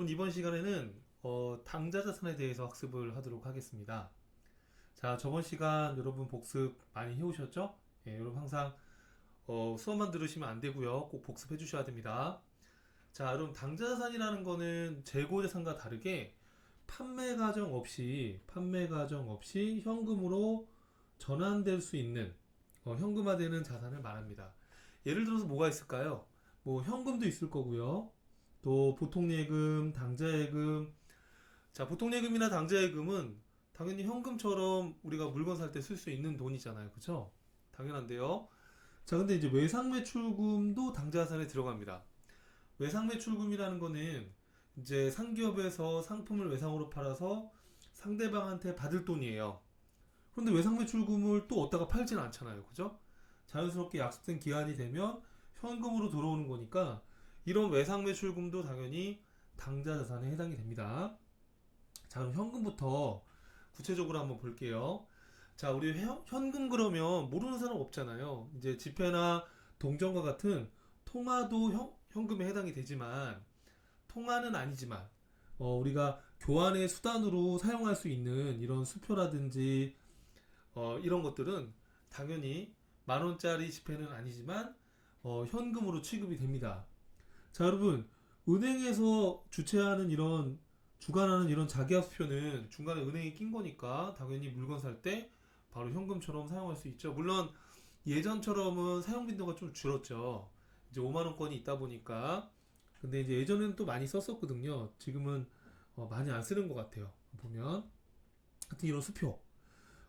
여러분 이번 시간에는 당좌자산에 대해서 학습을 하도록 하겠습니다. 자, 저번 시간 여러분 복습 많이 해오셨죠? 예, 여러분 항상 수업만 들으시면 안 되고요. 꼭 복습해 주셔야 됩니다. 자, 여러분 당좌자산이라는 거는 재고자산과 다르게 판매 과정 없이 현금으로 전환될 수 있는 현금화되는 자산을 말합니다. 예를 들어서 뭐가 있을까요? 뭐 현금도 있을 거고요. 또 보통예금, 당좌예금. 자, 보통예금이나 당좌예금은 당연히 현금처럼 우리가 물건 살 때 쓸 수 있는 돈이잖아요. 그쵸? 당연한데요. 자, 근데 이제 외상매출금도 당좌자산에 들어갑니다. 외상매출금이라는 거는 이제 상기업에서 상품을 외상으로 팔아서 상대방한테 받을 돈이에요. 그런데 외상매출금을 또 얻다가 팔지는 않잖아요. 그죠? 자연스럽게 약속된 기한이 되면 현금으로 들어오는 거니까 이런 외상매출금도 당연히 당좌자산에 해당이 됩니다. 자, 그럼 현금부터 구체적으로 한번 볼게요. 자, 우리 현금 그러면 모르는 사람 없잖아요. 이제 지폐나 동전과 같은 통화도 현금에 해당이 되지만 통화는 아니지만 우리가 교환의 수단으로 사용할 수 있는 이런 수표라든지 이런 것들은 당연히 만 원짜리 지폐는 아니지만 현금으로 취급이 됩니다. 자, 여러분, 은행에서 주최하는 주관하는 이런 자기합수표는 중간에 은행이 낀 거니까 당연히 물건 살 때 바로 현금처럼 사용할 수 있죠. 물론 예전처럼은 사용 빈도가 좀 줄었죠. 이제 5만 원권이 있다 보니까. 근데 이제 예전에는 또 많이 썼었거든요. 지금은 많이 안 쓰는 것 같아요. 보면. 하여튼 이런 수표.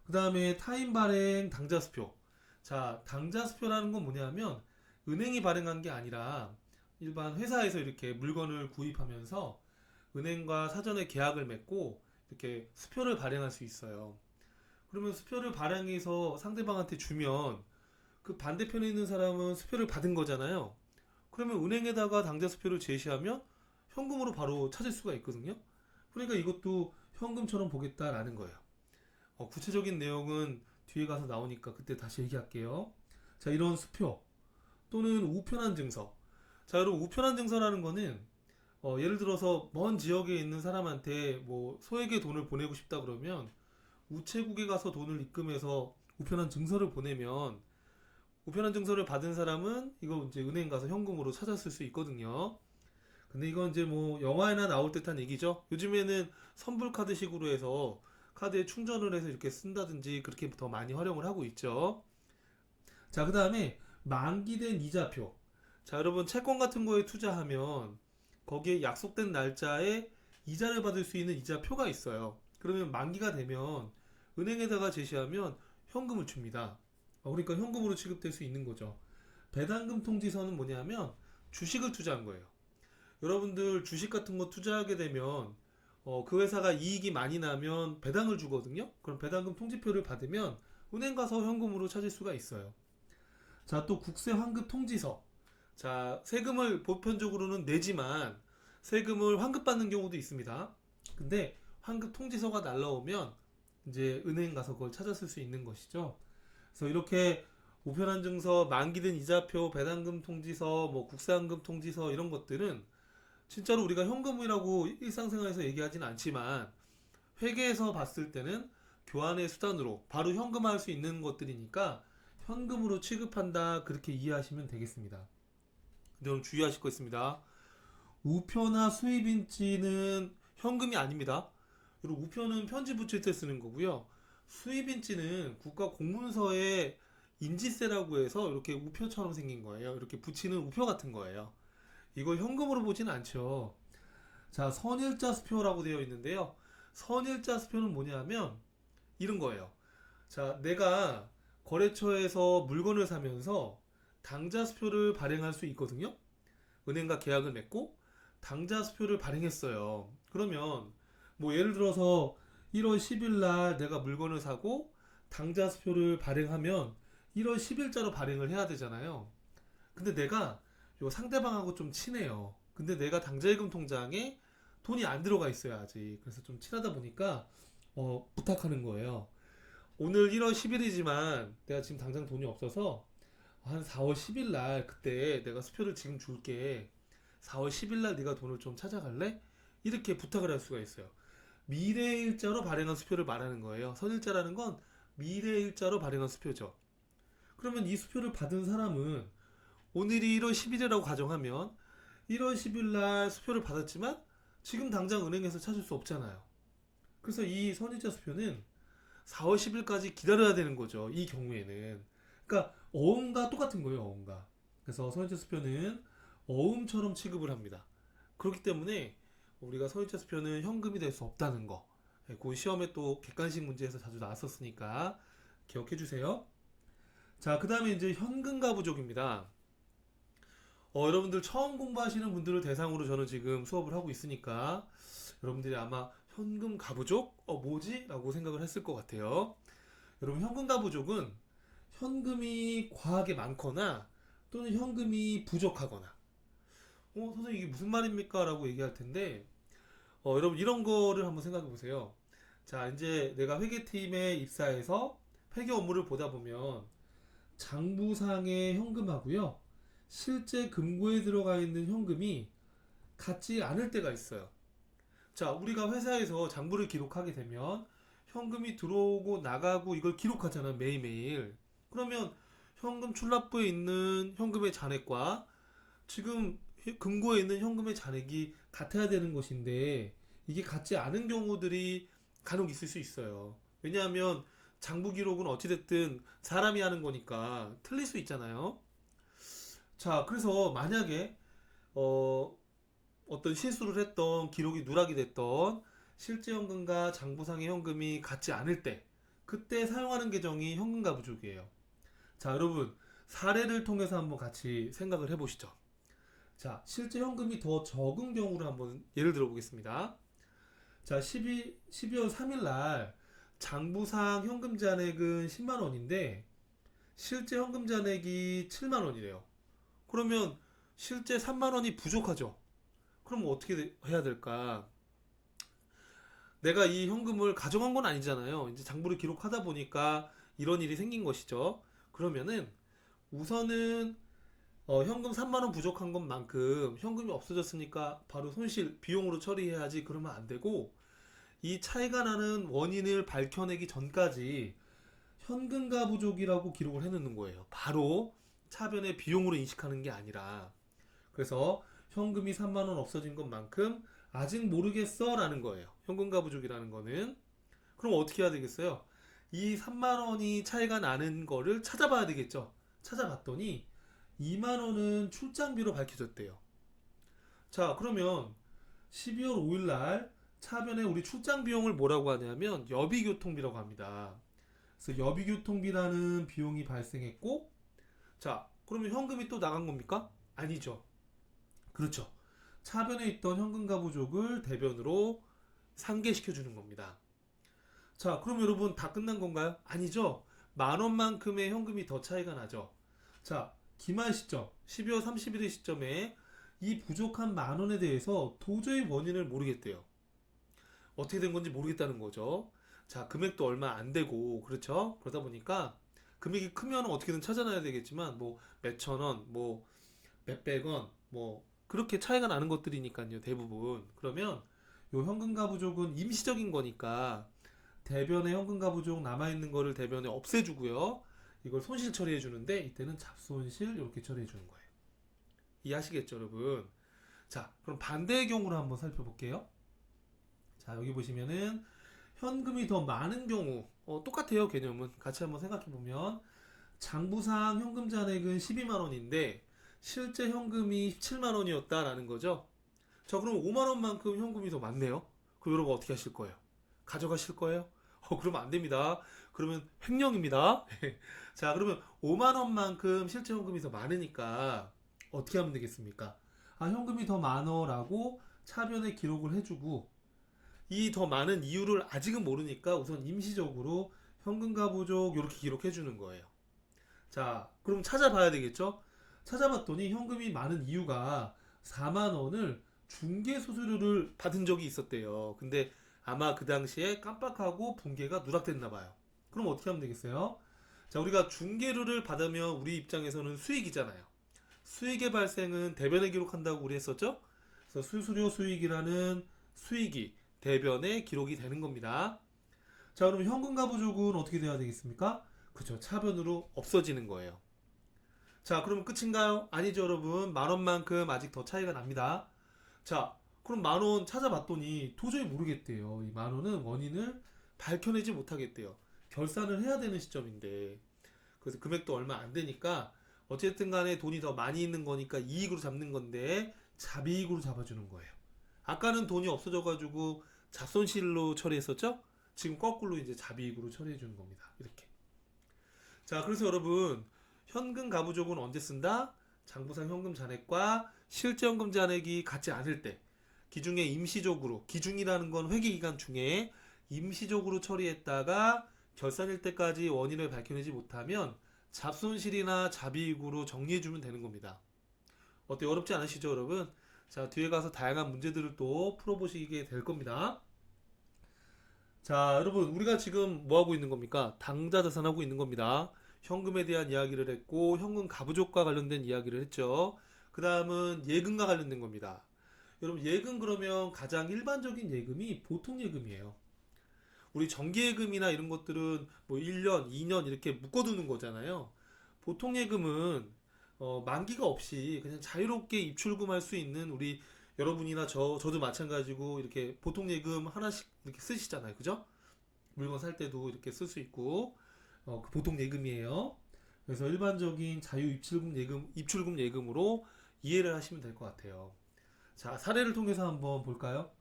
그 다음에 타인 발행 당좌수표. 자, 당좌수표라는 건 뭐냐면 은행이 발행한 게 아니라 일반 회사에서 이렇게 물건을 구입하면서 은행과 사전에 계약을 맺고 이렇게 수표를 발행할 수 있어요. 그러면 수표를 발행해서 상대방한테 주면 그 반대편에 있는 사람은 수표를 받은 거잖아요. 그러면 은행에다가 당좌수표를 제시하면 현금으로 바로 찾을 수가 있거든요. 그러니까 이것도 현금처럼 보겠다라는 거예요. 구체적인 내용은 뒤에 가서 나오니까 그때 다시 얘기할게요. 자, 이런 수표 또는 우편한 증서. 자, 여러분 우편한 증서라는 거는 예를 들어서 먼 지역에 있는 사람한테 뭐 소액의 돈을 보내고 싶다 그러면 우체국에 가서 돈을 입금해서 우편한 증서를 보내면 우편한 증서를 받은 사람은 이거 이제 은행 가서 현금으로 찾았을 수 있거든요. 근데 이건 이제 뭐 영화에나 나올 듯한 얘기죠. 요즘에는 선불카드식으로 해서 카드에 충전을 해서 이렇게 쓴다든지 그렇게 더 많이 활용을 하고 있죠. 자, 그 다음에 만기된 이자표. 자, 여러분 채권 같은 거에 투자하면 거기에 약속된 날짜에 이자를 받을 수 있는 이자표가 있어요. 그러면 만기가 되면 은행에다가 제시하면 현금을 줍니다. 그러니까 현금으로 취급될 수 있는 거죠. 배당금 통지서는 뭐냐면 주식을 투자한 거예요. 여러분들 주식 같은 거 투자하게 되면 그 회사가 이익이 많이 나면 배당을 주거든요. 그럼 배당금 통지표를 받으면 은행 가서 현금으로 찾을 수가 있어요. 자, 또 국세 환급 통지서. 자, 세금을 보편적으로는 내지만 세금을 환급받는 경우도 있습니다. 근데 환급 통지서가 날라오면 이제 은행 가서 그걸 찾았을 수 있는 것이죠. 그래서 이렇게 우편한 증서, 만기된 이자표, 배당금 통지서, 뭐 국세환급 통지서 이런 것들은 진짜로 우리가 현금이라고 일상생활에서 얘기하지는 않지만 회계에서 봤을 때는 교환의 수단으로 바로 현금화할 수 있는 것들이니까 현금으로 취급한다 그렇게 이해하시면 되겠습니다. 근데 오늘 주의하실 거 있습니다. 우표나 수입인지는 현금이 아닙니다. 그리고 우표는 편지 붙일 때 쓰는 거고요. 수입인지는 국가 공문서에 인지세라고 해서 이렇게 우표처럼 생긴 거예요. 이렇게 붙이는 우표 같은 거예요. 이걸 현금으로 보지는 않죠. 자, 선일자 수표라고 되어 있는데요. 선일자 수표는 뭐냐면 이런 거예요. 자, 내가 거래처에서 물건을 사면서 당좌 수표를 발행할 수 있거든요. 은행과 계약을 맺고 당좌 수표를 발행했어요. 그러면 뭐 예를 들어서 1월 10일 날 내가 물건을 사고 당좌 수표를 발행하면 1월 10일자로 발행을 해야 되잖아요. 근데 내가 요 상대방하고 좀 친해요. 근데 내가 당좌예금 통장에 돈이 안 들어가 있어요, 아직. 그래서 좀 친하다 보니까 부탁하는 거예요. 오늘 1월 10일이지만 내가 지금 당장 돈이 없어서 한 4월 10일 날 그때 내가 수표를 지금 줄게. 4월 10일 날 네가 돈을 좀 찾아갈래? 이렇게 부탁을 할 수가 있어요. 미래일자로 발행한 수표를 말하는 거예요. 선일자라는 건 미래일자로 발행한 수표죠. 그러면 이 수표를 받은 사람은 오늘이 1월 10일이라고 가정하면 1월 10일 날 수표를 받았지만 지금 당장 은행에서 찾을 수 없잖아요. 그래서 이 선일자 수표는 4월 10일까지 기다려야 되는 거죠. 이 경우에는. 그러니까 어음과 똑같은 거예요. 어음과. 그래서 선일자 수표는 어음처럼 취급을 합니다. 그렇기 때문에 우리가 선일자 수표는 현금이 될 수 없다는 거. 그 시험에 또 객관식 문제에서 자주 나왔었으니까 기억해 주세요. 자, 그 다음에 이제 현금가 부족입니다. 여러분들 처음 공부하시는 분들을 대상으로 저는 지금 수업을 하고 있으니까 여러분들이 아마 현금 가부족? 뭐지? 라고 생각을 했을 것 같아요. 여러분, 현금 가부족은 현금이 과하게 많거나 또는 현금이 부족하거나 선생님 이게 무슨 말입니까? 라고 얘기할 텐데 여러분 이런 거를 한번 생각해 보세요. 자, 이제 내가 회계팀에 입사해서 회계 업무를 보다 보면 장부상의 현금하고요 실제 금고에 들어가 있는 현금이 같지 않을 때가 있어요. 자, 우리가 회사에서 장부를 기록하게 되면 현금이 들어오고 나가고 이걸 기록하잖아, 매일매일. 그러면 현금 출납부에 있는 현금의 잔액과 지금 금고에 있는 현금의 잔액이 같아야 되는 것인데 이게 같지 않은 경우들이 간혹 있을 수 있어요. 왜냐하면 장부 기록은 어찌됐든 사람이 하는 거니까 틀릴 수 있잖아요. 자, 그래서 만약에 어떤 실수를 했던 기록이 누락이 됐던 실제 현금과 장부상의 현금이 같지 않을 때 그때 사용하는 계정이 현금가 부족이에요. 자, 여러분 사례를 통해서 한번 같이 생각을 해보시죠. 자, 실제 현금이 더 적은 경우를 한번 예를 들어 보겠습니다. 자, 12월 3일 날 장부상 현금 잔액은 10만 원인데 실제 현금 잔액이 7만 원이래요. 그러면 실제 3만 원이 부족하죠. 그럼 어떻게 해야 될까? 내가 이 현금을 가져간 건 아니잖아요. 이제 장부를 기록하다 보니까 이런 일이 생긴 것이죠. 그러면은 우선은 현금 3만 원 부족한 것만큼 현금이 없어졌으니까 바로 손실 비용으로 처리해야지 그러면 안 되고 이 차이가 나는 원인을 밝혀내기 전까지 현금가 부족이라고 기록을 해놓는 거예요. 바로 차변의 비용으로 인식하는 게 아니라 그래서 현금이 3만 원 없어진 것만큼 아직 모르겠어 라는 거예요. 현금가 부족이라는 거는. 그럼 어떻게 해야 되겠어요? 이 3만 원이 차이가 나는 거를 찾아봐야 되겠죠. 찾아봤더니 2만 원은 출장비로 밝혀졌대요. 자, 그러면 12월 5일 날 차변에 우리 출장 비용을 뭐라고 하냐면 여비교통비라고 합니다. 그래서 여비교통비라는 비용이 발생했고, 자, 그러면 현금이 또 나간 겁니까? 아니죠. 그렇죠. 차변에 있던 현금가 부족을 대변으로 상계시켜 주는 겁니다. 자, 그럼 여러분 다 끝난 건가요? 아니죠. 만 원만큼의 현금이 더 차이가 나죠. 자, 기말 시점 12월 30일의 시점에 이 부족한 만 원에 대해서 도저히 원인을 모르겠대요. 어떻게 된 건지 모르겠다는 거죠. 자, 금액도 얼마 안 되고 그렇죠. 그러다 보니까 금액이 크면 어떻게든 찾아놔야 되겠지만 뭐 몇천 원, 뭐 몇백 원, 뭐 그렇게 차이가 나는 것들이니까요. 대부분. 그러면 요 현금가 부족은 임시적인 거니까 대변에 현금가 부족 남아있는 거를 대변에 없애주고요. 이걸 손실 처리해 주는데 이때는 잡손실 이렇게 처리해 주는 거예요. 이해하시겠죠, 여러분? 자, 그럼 반대의 경우를 한번 살펴볼게요. 자, 여기 보시면은 현금이 더 많은 경우 똑같아요, 개념은. 같이 한번 생각해 보면 장부상 현금 잔액은 12만 원인데 실제 현금이 17만 원이었다라는 거죠. 자, 그럼 5만 원만큼 현금이 더 많네요. 그럼 여러분 어떻게 하실 거예요? 가져가실 거예요? 그러면 안 됩니다. 그러면 횡령입니다. 자, 그러면 5만 원만큼 실제 현금이 더 많으니까 어떻게 하면 되겠습니까? 아, 현금이 더 많어라고 차변에 기록을 해주고 이 더 많은 이유를 아직은 모르니까 우선 임시적으로 현금가 부족 이렇게 기록해 주는 거예요. 자, 그럼 찾아봐야 되겠죠? 찾아봤더니 현금이 많은 이유가 4만 원을 중개 수수료를 받은 적이 있었대요. 근데 아마 그 당시에 깜빡하고 분계가 누락됐나 봐요. 그럼 어떻게 하면 되겠어요? 자, 우리가 중개료를 받으면 우리 입장에서는 수익이잖아요. 수익의 발생은 대변에 기록한다고 우리 했었죠? 그래서 수수료 수익이라는 수익이 대변에 기록이 되는 겁니다. 자, 그럼 현금과 부족은 어떻게 돼야 되겠습니까? 그죠. 차변으로 없어지는 거예요. 자, 그러면 끝인가요? 아니죠, 여러분. 만 원만큼 아직 더 차이가 납니다. 자, 그럼 만 원 찾아봤더니 도저히 모르겠대요. 이 만 원은 원인을 밝혀내지 못하겠대요. 결산을 해야 되는 시점인데. 그래서 금액도 얼마 안 되니까 어쨌든 간에 돈이 더 많이 있는 거니까 이익으로 잡는 건데 잡이익으로 잡아주는 거예요. 아까는 돈이 없어져가지고 잡손실로 처리했었죠? 지금 거꾸로 이제 잡이익으로 처리해 주는 겁니다. 이렇게. 자, 그래서 여러분, 현금 가부족은 언제 쓴다? 장부상 현금 잔액과 실제 현금 잔액이 같지 않을 때, 기중에 임시적으로, 기중이라는 건 회계기간 중에 임시적으로 처리했다가 결산일 때까지 원인을 밝혀내지 못하면 잡손실이나 잡이익으로 정리해주면 되는 겁니다. 어때요? 어렵지 않으시죠, 여러분? 자, 뒤에 가서 다양한 문제들을 또 풀어보시게 될 겁니다. 자, 여러분, 우리가 지금 뭐 하고 있는 겁니까? 당좌 자산하고 있는 겁니다. 현금에 대한 이야기를 했고, 현금 가부족과 관련된 이야기를 했죠. 그 다음은 예금과 관련된 겁니다. 여러분, 예금 그러면 가장 일반적인 예금이 보통 예금이에요. 우리 정기예금이나 이런 것들은 뭐 1년, 2년 이렇게 묶어두는 거잖아요. 보통 예금은 만기가 없이 그냥 자유롭게 입출금할 수 있는 우리 여러분이나 저도 마찬가지고 이렇게 보통 예금 하나씩 이렇게 쓰시잖아요. 그죠? 물건 살 때도 이렇게 쓸 수 있고, 그 보통 예금이에요. 그래서 일반적인 자유 입출금 예금으로 이해를 하시면 될 것 같아요. 자, 사례를 통해서 한번 볼까요?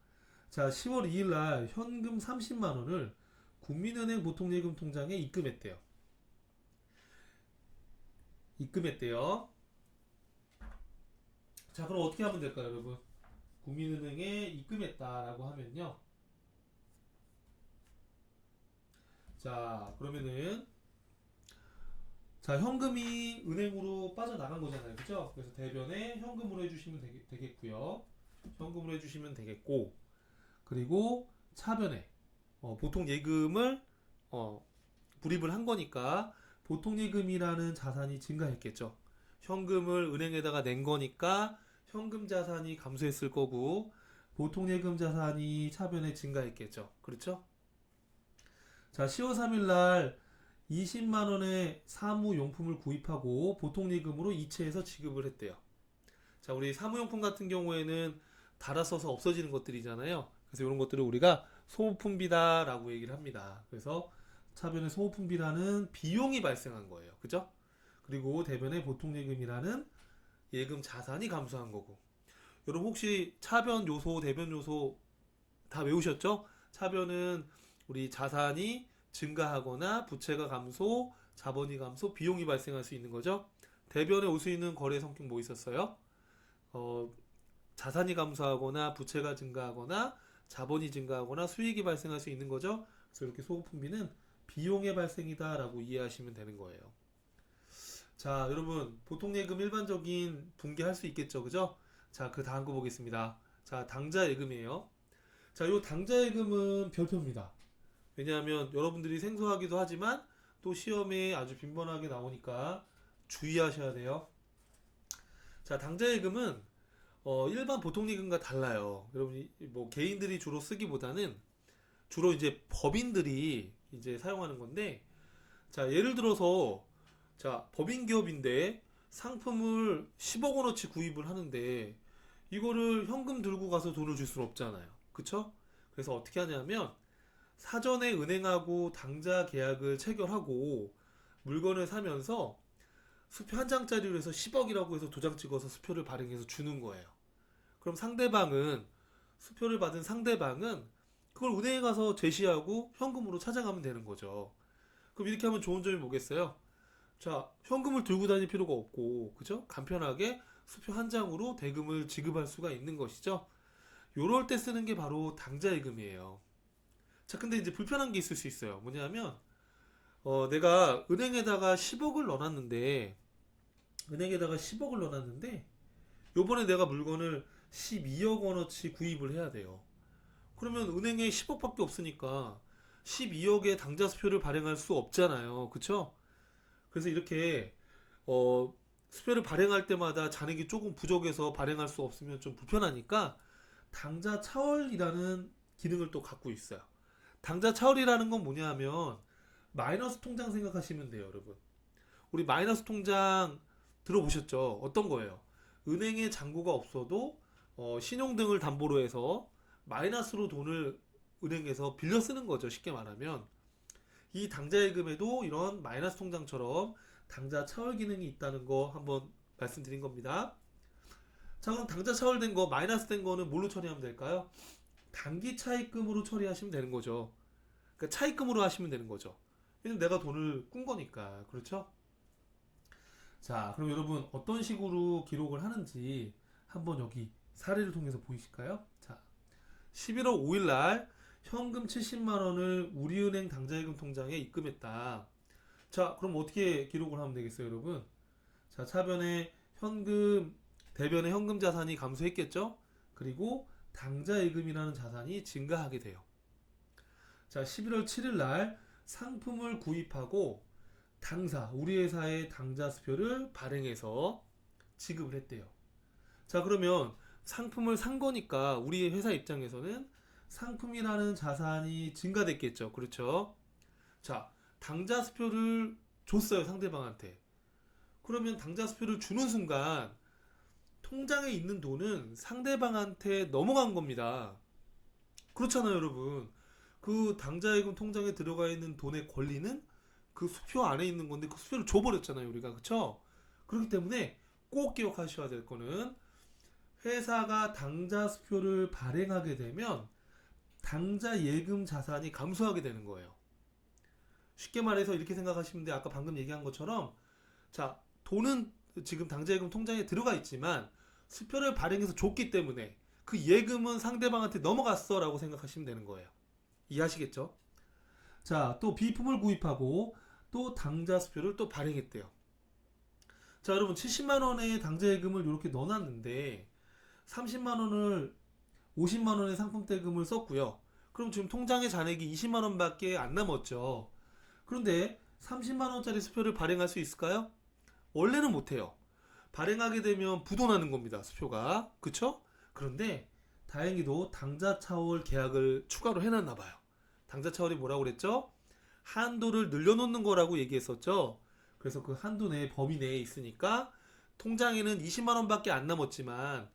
자, 10월 2일 날 현금 30만 원을 국민은행 보통예금 통장에 입금했대요. 입금했대요. 자, 그럼 어떻게 하면 될까요, 여러분? 국민은행에 입금했다라고 하면요. 자, 그러면은 자, 현금이 은행으로 빠져나간 거잖아요. 그죠? 그래서 대변에 현금으로 해주시면 되겠고요. 현금으로 해주시면 되겠고, 그리고 차변에 보통 예금을 불입을 한 거니까 보통 예금이라는 자산이 증가했겠죠. 현금을 은행에다가 낸 거니까 현금 자산이 감소했을 거고 보통 예금 자산이 차변에 증가했겠죠. 그렇죠? 자, 10월 3일 날 20만 원의 사무용품을 구입하고 보통 예금으로 이체해서 지급을 했대요. 자, 우리 사무용품 같은 경우에는 달아 써서 없어지는 것들이잖아요. 그래서 이런 것들을 우리가 소모품비다라고 얘기를 합니다. 그래서 차변에 소모품비라는 비용이 발생한 거예요. 그죠? 그리고 대변에 보통 예금이라는 예금 자산이 감소한 거고. 여러분 혹시 차변 요소, 대변 요소 다 외우셨죠? 차변은 우리 자산이 증가하거나 부채가 감소, 자본이 감소, 비용이 발생할 수 있는 거죠. 대변에 올 수 있는 거래 성격 뭐 있었어요? 자산이 감소하거나 부채가 증가하거나 자본이 증가하거나 수익이 발생할 수 있는 거죠. 그래서 이렇게 소모품비는 비용의 발생이다라고 이해하시면 되는 거예요. 자, 여러분 보통 예금 일반적인 붕괴할 수 있겠죠, 그죠? 자, 그 다음 거 보겠습니다. 자, 당좌 예금이에요. 자, 요 당좌 예금은 별표입니다. 왜냐하면 여러분들이 생소하기도 하지만 또 시험에 아주 빈번하게 나오니까 주의하셔야 돼요. 자, 당좌 예금은 일반 보통 예금과 달라요. 여러분이 뭐 개인들이 주로 쓰기보다는 주로 이제 법인들이 이제 사용하는 건데, 자, 예를 들어서 자, 법인 기업인데 상품을 10억 원어치 구입을 하는데 이거를 현금 들고 가서 돈을 줄 수는 없잖아요. 그쵸? 그래서 어떻게 하냐면 사전에 은행하고 당좌 계약을 체결하고 물건을 사면서 수표 한 장짜리로 해서 10억이라고 해서 도장 찍어서 수표를 발행해서 주는 거예요. 그럼 수표를 받은 상대방은 그걸 은행에 가서 제시하고 현금으로 찾아가면 되는 거죠. 그럼 이렇게 하면 좋은 점이 뭐겠어요? 자, 현금을 들고 다닐 필요가 없고, 그죠? 간편하게 수표 한 장으로 대금을 지급할 수가 있는 것이죠. 요럴 때 쓰는 게 바로 당좌예금이에요. 자, 근데 이제 불편한 게 있을 수 있어요. 뭐냐면, 내가 은행에다가 10억을 넣어놨는데, 요번에 내가 물건을 12억 원어치 구입을 해야 돼요. 그러면 은행에 10억밖에 없으니까 12억의 당좌 수표를 발행할 수 없잖아요. 그쵸? 그래서 이렇게 수표를 발행할 때마다 잔액이 조금 부족해서 발행할 수 없으면 좀 불편하니까 당좌 차월이라는 기능을 또 갖고 있어요. 당좌 차월이라는 건 뭐냐면 마이너스 통장 생각하시면 돼요, 여러분. 우리 마이너스 통장 들어보셨죠? 어떤 거예요? 은행에 잔고가 없어도 신용등을 담보로 해서 마이너스로 돈을 은행에서 빌려 쓰는 거죠. 쉽게 말하면 이 당좌예금에도 이런 마이너스 통장처럼 당좌 차월 기능이 있다는 거 한번 말씀드린 겁니다. 자, 그럼 당좌 차월된 거, 마이너스 된 거는 뭘로 처리하면 될까요? 단기 차입금으로 처리하시면 되는 거죠. 그러니까 차입금으로 하시면 되는 거죠. 왜냐면 내가 돈을 꾼 거니까. 그렇죠? 자, 그럼 여러분 어떤 식으로 기록을 하는지 한번 여기 사례를 통해서 보이실까요? 자, 11월 5일 날 현금 70만 원을 우리은행 당좌예금 통장에 입금했다. 자, 그럼 어떻게 기록을 하면 되겠어요, 여러분? 자, 차변에 현금, 대변에 현금 자산이 감소했겠죠? 그리고 당좌예금이라는 자산이 증가하게 돼요. 자, 11월 7일 날 상품을 구입하고 당사, 우리 회사의 당좌 수표를 발행해서 지급을 했대요. 자, 그러면 상품을 산 거니까 우리 회사 입장에서는 상품이라는 자산이 증가됐겠죠. 그렇죠? 자, 당좌 수표를 줬어요, 상대방한테. 그러면 당좌 수표를 주는 순간 통장에 있는 돈은 상대방한테 넘어간 겁니다. 그렇잖아요, 여러분. 그 당좌예금 통장에 들어가 있는 돈의 권리는 그 수표 안에 있는 건데 그 수표를 줘버렸잖아요, 우리가. 그쵸? 그렇기 때문에 꼭 기억하셔야 될 거는 회사가 당좌 수표를 발행하게 되면 당좌예금 자산이 감소하게 되는 거예요. 쉽게 말해서 이렇게 생각하시면 돼요. 아까 방금 얘기한 것처럼 자, 돈은 지금 당좌예금 통장에 들어가 있지만 수표를 발행해서 줬기 때문에 그 예금은 상대방한테 넘어갔어 라고 생각하시면 되는 거예요. 이해하시겠죠? 자, 또 비품을 구입하고 또 당좌 수표를 또 발행했대요. 자, 여러분 70만 원의 당좌예금을 이렇게 넣어놨는데 30만 원을 50만 원의 상품 대금을 썼고요. 그럼 지금 통장의 잔액이 20만 원밖에 안 남았죠. 그런데 30만 원짜리 수표를 발행할 수 있을까요? 원래는 못해요. 발행하게 되면 부도나는 겁니다, 수표가. 그쵸? 그런데 다행히도 당좌 차월 계약을 추가로 해놨나 봐요. 당좌 차월이 뭐라고 그랬죠? 한도를 늘려놓는 거라고 얘기했었죠. 그래서 그 한도 내 범위 내에 있으니까 통장에는 20만 원밖에 안 남았지만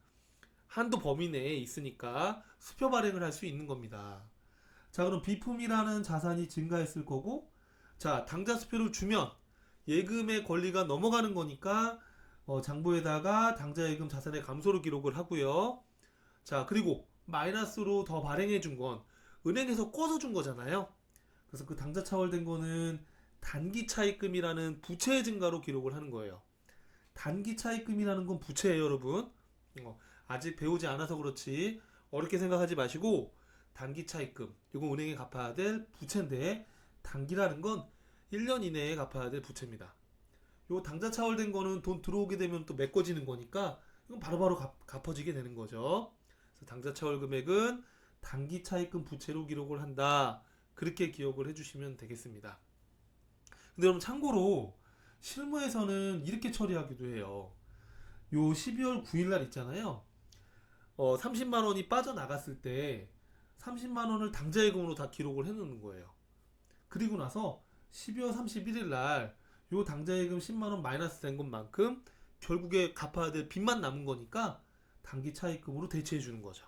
한도 범위 내에 있으니까 수표 발행을 할 수 있는 겁니다. 자, 그럼 비품이라는 자산이 증가했을 거고, 자, 당좌 수표를 주면 예금의 권리가 넘어가는 거니까 장부에다가 당좌예금 자산의 감소를 기록을 하고요. 자, 그리고 마이너스로 더 발행해 준 건 은행에서 꿔서 준 거잖아요. 그래서 그 당좌 차월된 거는 단기 차입금이라는 부채 증가로 기록을 하는 거예요. 단기 차입금이라는 건 부채예요, 여러분. 아직 배우지 않아서 그렇지 어렵게 생각하지 마시고 단기 차입금, 이거 은행에 갚아야 될 부채인데 단기라는 건 1년 이내에 갚아야 될 부채입니다. 요 당좌 차월된 거는 돈 들어오게 되면 또 메꿔지는 거니까 이건 바로바로 갚아지게 되는 거죠. 그래서 당좌 차월 금액은 단기 차입금 부채로 기록을 한다. 그렇게 기억을 해주시면 되겠습니다. 근데 여러분 참고로 실무에서는 이렇게 처리하기도 해요. 요 12월 9일 날 있잖아요. 30만 원이 빠져나갔을 때 30만 원을 당좌예금으로 다 기록을 해놓는 거예요. 그리고 나서 12월 31일 날 요 당좌예금 10만 원 마이너스 된 것만큼 결국에 갚아야 될 빚만 남은 거니까 단기 차입금으로 대체해 주는 거죠.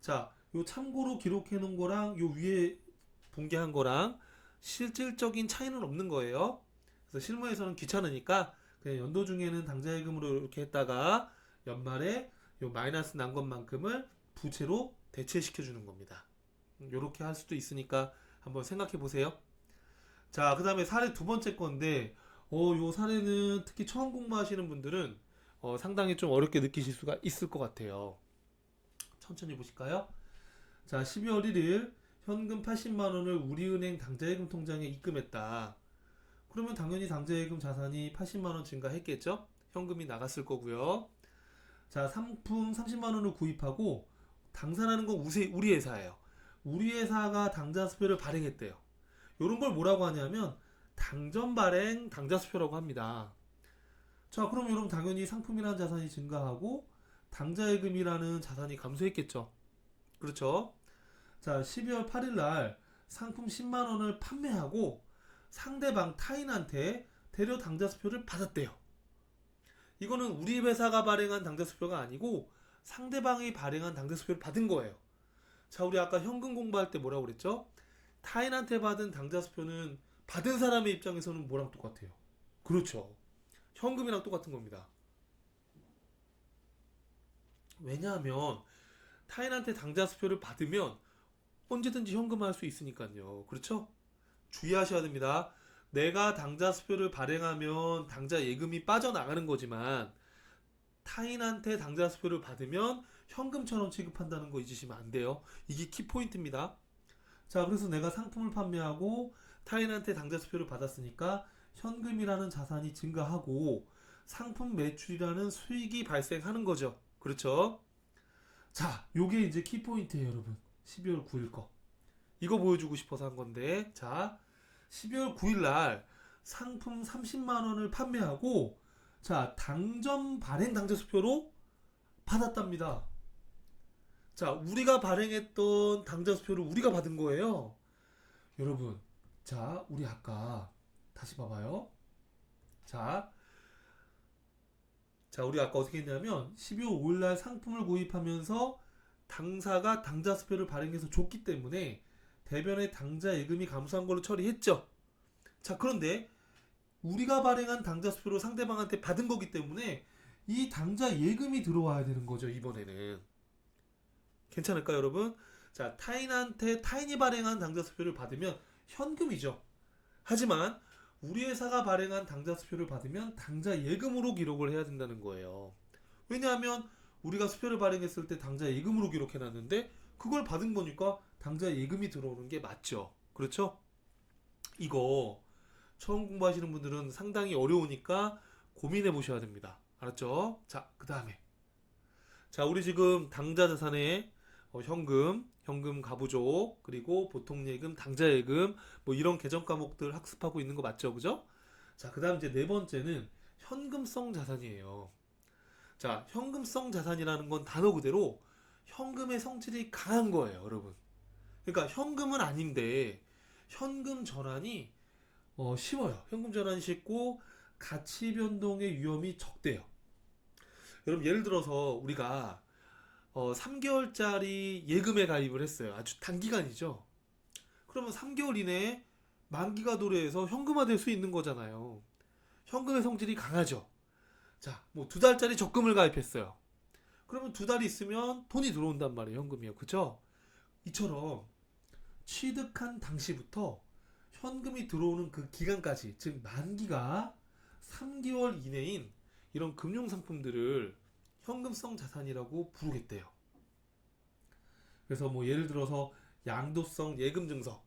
자, 요 참고로 기록해 놓은 거랑 요 위에 공개한 거랑 실질적인 차이는 없는 거예요. 그래서 실무에서는 귀찮으니까 그냥 연도 중에는 당좌예금으로 이렇게 했다가 연말에 요 마이너스 난 것만큼을 부채로 대체시켜 주는 겁니다. 요렇게 할 수도 있으니까 한번 생각해 보세요. 자, 그 다음에 사례 두 번째 건데, 요 사례는 특히 처음 공부하시는 분들은 상당히 좀 어렵게 느끼실 수가 있을 것 같아요. 천천히 보실까요? 자, 12월 1일 현금 80만 원을 우리은행 당좌예금 통장에 입금했다. 그러면 당연히 당좌예금 자산이 80만 원 증가했겠죠? 현금이 나갔을 거고요. 자, 상품 30만 원을 구입하고 당사라는 건 우리 회사예요. 우리 회사가 당좌 수표를 발행했대요. 이런 걸 뭐라고 하냐면 당전 발행 당좌 수표라고 합니다. 자, 그럼 여러분 당연히 상품이라는 자산이 증가하고 당좌예금이라는 자산이 감소했겠죠. 그렇죠? 자, 12월 8일 날 상품 10만 원을 판매하고 상대방 타인한테 대려 당좌수표를 받았대요. 이거는 우리 회사가 발행한 당좌수표가 아니고 상대방이 발행한 당좌수표를 받은 거예요. 자, 우리 아까 현금 공부할 때 뭐라고 그랬죠? 타인한테 받은 당좌수표는 받은 사람의 입장에서는 뭐랑 똑같아요? 그렇죠. 현금이랑 똑같은 겁니다. 왜냐하면 타인한테 당좌수표를 받으면 언제든지 현금화할 수 있으니까요. 그렇죠? 주의하셔야 됩니다. 내가 당좌수표를 발행하면 당좌 예금이 빠져나가는 거지만 타인한테 당좌수표를 받으면 현금처럼 취급한다는 거 잊으시면 안 돼요. 이게 키포인트입니다. 자, 그래서 내가 상품을 판매하고 타인한테 당좌수표를 받았으니까 현금이라는 자산이 증가하고 상품 매출이라는 수익이 발생하는 거죠. 그렇죠? 자, 요게 이제 키포인트예요, 여러분. 12월 9일 거. 이거 보여주고 싶어서 한 건데, 자, 12월 9일 날 상품 30만 원을 판매하고, 자, 당점 발행 당좌수표로 받았답니다. 자, 우리가 발행했던 당좌수표를 우리가 받은 거예요. 여러분, 자, 우리 아까 다시 봐봐요. 자, 우리 아까 어떻게 했냐면 12월 5일 날 상품을 구입하면서 당사가 당좌수표를 발행해서 줬기 때문에 대변의 당좌 예금이 감소한 걸로 처리했죠. 자, 그런데 우리가 발행한 당좌수표로 상대방한테 받은 거기 때문에 이 당좌 예금이 들어와야 되는 거죠, 이번에는. 괜찮을까요, 여러분? 자, 타인이 발행한 당좌수표를 받으면 현금이죠. 하지만 우리 회사가 발행한 당좌수표를 받으면 당좌 예금으로 기록을 해야 된다는 거예요. 왜냐하면 우리가 수표를 발행했을 때 당좌 예금으로 기록해놨는데 그걸 받은 거니까 당좌 예금이 들어오는 게 맞죠. 그렇죠? 이거 처음 공부하시는 분들은 상당히 어려우니까 고민해 보셔야 됩니다. 알았죠? 자, 그 다음에 자, 우리 지금 당좌 자산에 현금 가부족, 그리고 보통예금, 당좌예금, 뭐 이런 계정 과목들 학습하고 있는 거 맞죠? 그죠? 자, 그 다음 이제 네 번째는 현금성 자산이에요. 자, 현금성 자산이라는 건 단어 그대로 현금의 성질이 강한 거예요, 여러분. 그러니까 현금은 아닌데 현금 전환이 쉬워요. 현금 전환이 쉽고 가치 변동의 위험이 적대요. 여러분, 예를 들어서 우리가 3개월짜리 예금에 가입을 했어요. 아주 단기간이죠. 그러면 3개월 이내에 만기가 도래해서 현금화될 수 있는 거잖아요. 현금의 성질이 강하죠. 자, 뭐 2달짜리 적금을 가입했어요. 그러면 2달이 있으면 돈이 들어온단 말이에요. 현금이요. 그죠? 이처럼 취득한 당시부터 현금이 들어오는 그 기간까지, 즉 만기가 3개월 이내인 이런 금융상품들을 현금성 자산이라고 부르겠대요. 그래서 뭐 예를 들어서 양도성 예금증서.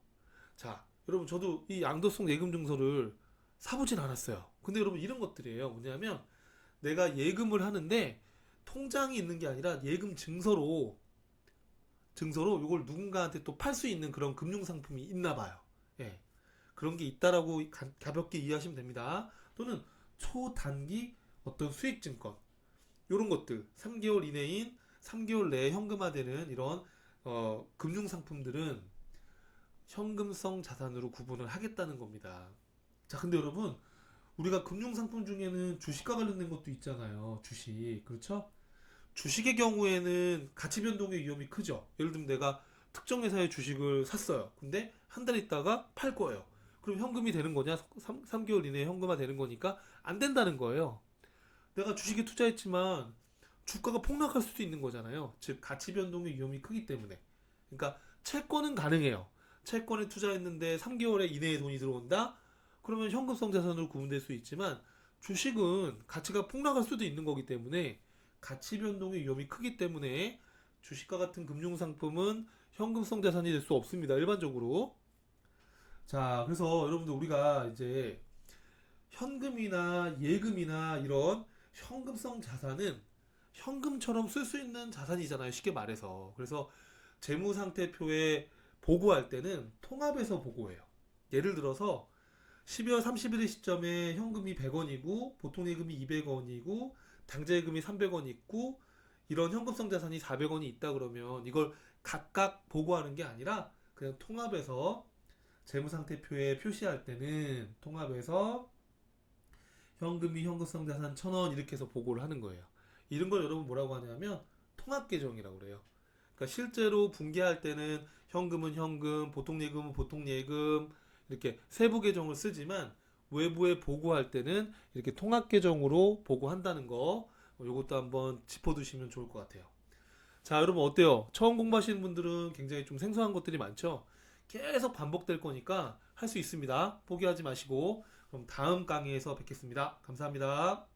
자, 여러분, 저도 이 양도성 예금증서를 사보진 않았어요. 근데 여러분, 이런 것들이에요. 뭐냐면 내가 예금을 하는데 통장이 있는 게 아니라 예금 증서로 이걸 누군가한테 또 팔 수 있는 그런 금융상품이 있나 봐요. 예. 그런 게 있다라고 가볍게 이해하시면 됩니다. 또는 초단기 어떤 수익증권, 이런 것들 3개월 이내인 3개월 내에 현금화되는 이런 금융상품들은 현금성 자산으로 구분을 하겠다는 겁니다. 자, 근데 여러분, 우리가 금융상품 중에는 주식과 관련된 것도 있잖아요. 주식. 그렇죠? 주식의 경우에는 가치 변동의 위험이 크죠. 예를 들면 내가 특정 회사의 주식을 샀어요. 근데 한 달 있다가 팔 거예요. 그럼 현금이 되는 거냐? 3개월 이내에 현금화 되는 거니까 안 된다는 거예요. 내가 주식에 투자했지만 주가가 폭락할 수도 있는 거잖아요. 즉 가치 변동의 위험이 크기 때문에. 그러니까 채권은 가능해요. 채권에 투자했는데 3개월 이내에 돈이 들어온다? 그러면 현금성 자산으로 구분될 수 있지만 주식은 가치가 폭락할 수도 있는 거기 때문에 가치 변동의 위험이 크기 때문에 주식과 같은 금융상품은 현금성 자산이 될 수 없습니다. 일반적으로. 자, 그래서 여러분들 우리가 이제 현금이나 예금이나 이런 현금성 자산은 현금처럼 쓸 수 있는 자산이잖아요. 쉽게 말해서. 그래서 재무상태표에 보고할 때는 통합해서 보고해요. 예를 들어서 12월 31일 시점에 현금이 100원이고 보통예금이 200원이고 당좌예금이 300원 있고 이런 현금성 자산이 400원이 있다 그러면 이걸 각각 보고하는 게 아니라 그냥 통합해서 재무상태표에 표시할 때는 통합해서 현금이 현금성 자산 1,000원 이렇게 해서 보고를 하는 거예요. 이런 걸 여러분 뭐라고 하냐면 통합계정이라고 그래요. 그러니까 실제로 분기할 때는 현금은 현금, 보통예금은 보통예금 이렇게 세부 계정을 쓰지만 외부에 보고할 때는 이렇게 통합계정으로 보고한다는 거 요것도 한번 짚어두시면 좋을 것 같아요. 자, 여러분 어때요? 처음 공부하시는 분들은 굉장히 좀 생소한 것들이 많죠? 계속 반복될 거니까 할 수 있습니다. 포기하지 마시고 그럼 다음 강의에서 뵙겠습니다. 감사합니다.